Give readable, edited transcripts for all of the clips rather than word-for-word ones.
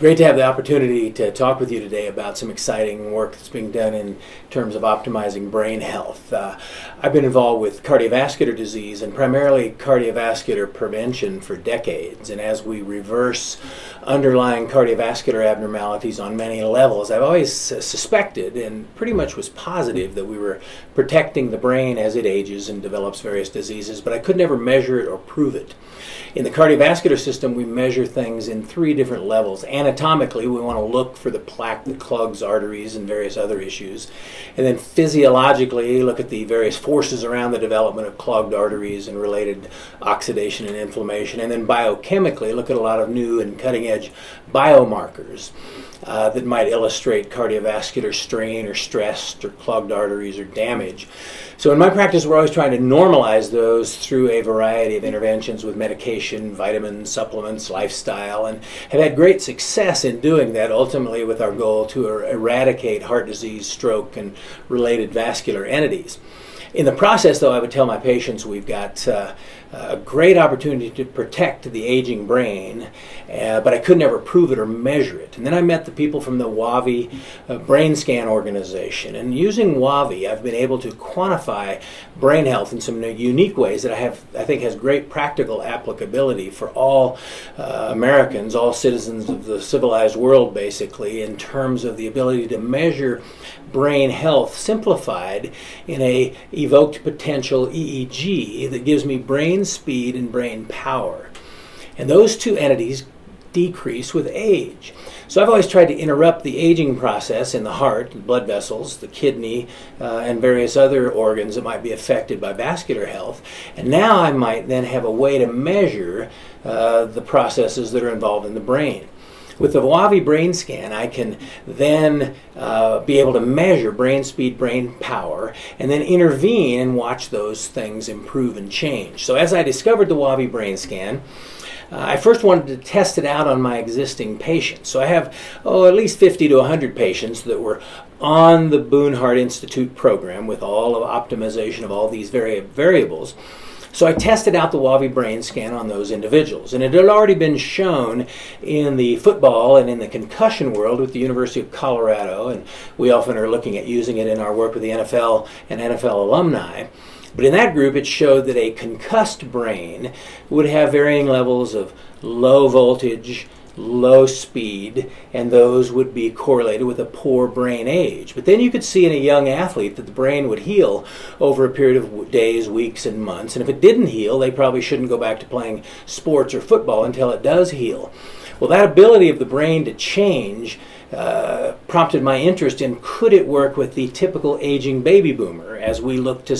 great to have the opportunity to talk with you today about some exciting work that's being done in terms of optimizing brain health. I've been involved with cardiovascular disease and primarily cardiovascular prevention for decades. And as we reverse underlying cardiovascular abnormalities on many levels, I've always suspected and pretty much was positive that we were protecting the brain as it ages and develops various diseases, but I could never measure it or prove it. In the cardiovascular system, we measure things in three different levels. Anatomically, we want to look for the plaque that clogs arteries and various other issues. And then physiologically, look at the various forces around the development of clogged arteries and related oxidation and inflammation. And then biochemically, look at a lot of new and cutting-edge biomarkers that might illustrate cardiovascular strain or stress or clogged arteries or damage. So in my practice, we're always trying to normalize those through a variety of interventions with medication, vitamins, supplements, lifestyle, and have had great success in doing that, ultimately with our goal to eradicate heart disease, stroke, and related vascular entities. In the process, though, I would tell my patients we've got a great opportunity to protect the aging brain, but I could never prove it or measure it. And then I met the people from the WAVi brain scan organization. And using WAVi, I've been able to quantify brain health in some unique ways that I think has great practical applicability for all Americans, all citizens of the civilized world, basically, in terms of the ability to measure brain health simplified in a evoked potential EEG that gives me brain speed and brain power. And those two entities decrease with age. So I've always tried to interrupt the aging process in the heart, the blood vessels, the kidney, and various other organs that might be affected by vascular health. And now I might then have a way to measure the processes that are involved in the brain. With the WAVi brain scan, I can then be able to measure brain speed, brain power, and then intervene and watch those things improve and change. So as I discovered the WAVi brain scan, I first wanted to test it out on my existing patients. So I have at least 50 to 100 patients that were on the Boone Heart Institute program with all of optimization of all these variables. So I tested out the WAVi brain scan on those individuals, and it had already been shown in the football and in the concussion world with the University of Colorado, and we often are looking at using it in our work with the NFL and NFL alumni. But in that group, it showed that a concussed brain would have varying levels of low voltage, low speed, and those would be correlated with a poor brain age. But then you could see in a young athlete that the brain would heal over a period of days, weeks, and months. And if it didn't heal, they probably shouldn't go back to playing sports or football until it does heal. Well, that ability of the brain to change prompted my interest in could it work with the typical aging baby boomer as we look to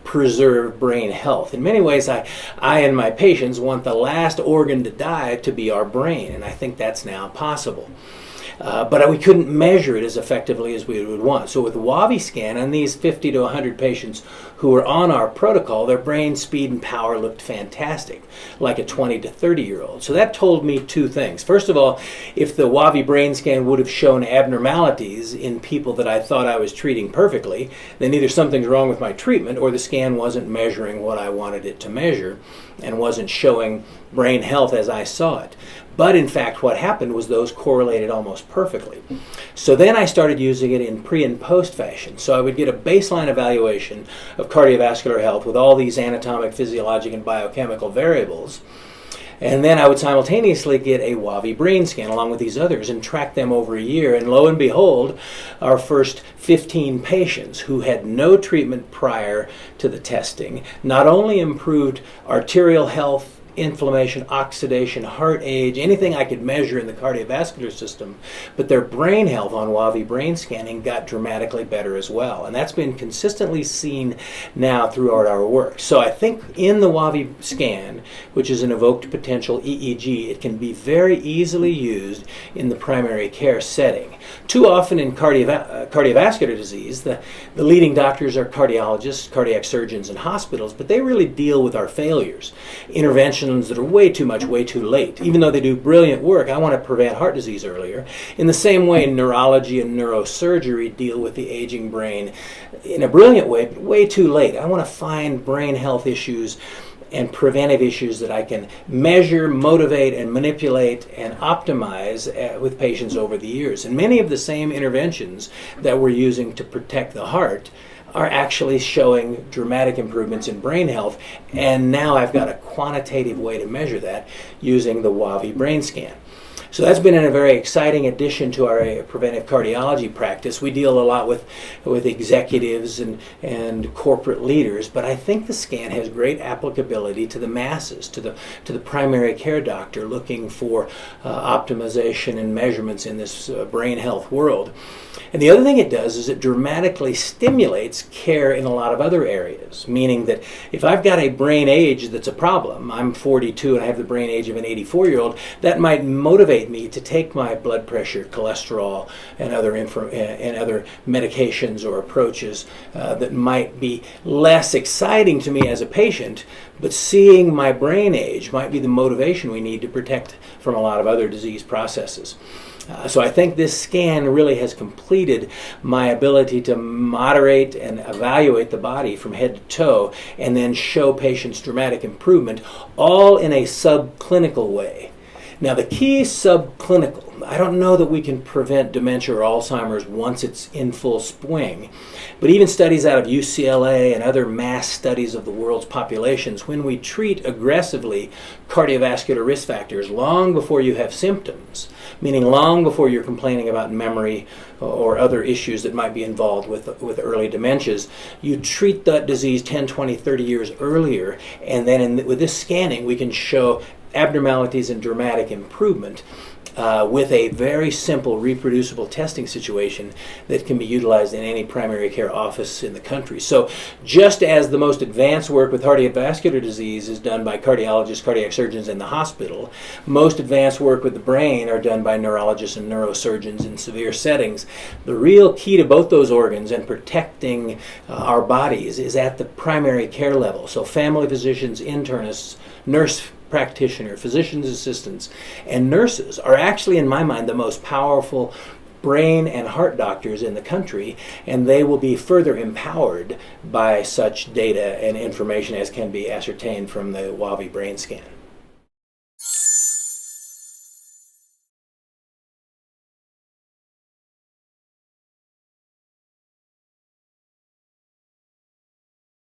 preserve brain health. In many ways, I and my patients want the last organ to die to be our brain, and I think that's now possible. But we couldn't measure it as effectively as we would want. So with WAVi scan on these 50 to 100 patients who were on our protocol, their brain speed and power looked fantastic, like a 20 to 30-year-old. So that told me two things. First of all, if the WAVi brain scan would have shown abnormalities in people that I thought I was treating perfectly, then either something's wrong with my treatment or the scan wasn't measuring what I wanted it to measure and wasn't showing brain health as I saw it. But in fact, what happened was those correlated almost perfectly. So then I started using it in pre and post fashion. So I would get a baseline evaluation of cardiovascular health with all these anatomic, physiologic, and biochemical variables. And then I would simultaneously get a WAVi brain scan along with these others and track them over a year. And lo and behold, our first 15 patients who had no treatment prior to the testing not only improved arterial health, inflammation, oxidation, heart age, anything I could measure in the cardiovascular system, but their brain health on WAVi brain scanning got dramatically better as well. And that's been consistently seen now throughout our work. So I think in the WAVi scan, which is an evoked potential EEG, it can be very easily used in the primary care setting. Too often in cardiovascular disease, the leading doctors are cardiologists, cardiac surgeons, and hospitals, but they really deal with our failures. Interventions that are way too much, way too late. Even though they do brilliant work, I want to prevent heart disease earlier. In the same way, neurology and neurosurgery deal with the aging brain in a brilliant way, but way too late. I want to find brain health issues and preventive issues that I can measure, motivate, and manipulate and optimize with patients over the years. And many of the same interventions that we're using to protect the heart are actually showing dramatic improvements in brain health. And now I've got a quantitative way to measure that using the WAVi brain scan. So that's been a very exciting addition to our preventive cardiology practice. We deal a lot with executives and corporate leaders, but I think the scan has great applicability to the masses, to the primary care doctor looking for optimization and measurements in this brain health world. And the other thing it does is it dramatically stimulates care in a lot of other areas, meaning that if I've got a brain age that's a problem, I'm 42 and I have the brain age of an 84-year-old, that might motivate me to take my blood pressure, cholesterol, and other medications or approaches that might be less exciting to me as a patient, but seeing my brain age might be the motivation we need to protect from a lot of other disease processes. So I think this scan really has completed my ability to moderate and evaluate the body from head to toe and then show patients dramatic improvement, all in a subclinical way. Now the key subclinical, I don't know that we can prevent dementia or Alzheimer's once it's in full swing, but even studies out of UCLA and other mass studies of the world's populations, when we treat aggressively cardiovascular risk factors long before you have symptoms, meaning long before you're complaining about memory or other issues that might be involved with early dementias, you treat that disease 10, 20, 30 years earlier, and then with this scanning we can show abnormalities and dramatic improvement with a very simple reproducible testing situation that can be utilized in any primary care office in the country. So just as the most advanced work with cardiovascular disease is done by cardiologists, cardiac surgeons in the hospital, most advanced work with the brain are done by neurologists and neurosurgeons in severe settings. The real key to both those organs and protecting our bodies is at the primary care level. So family physicians, internists, nurse practitioner, physician's assistants, and nurses are actually, in my mind, the most powerful brain and heart doctors in the country, and they will be further empowered by such data and information as can be ascertained from the WAVi brain scan.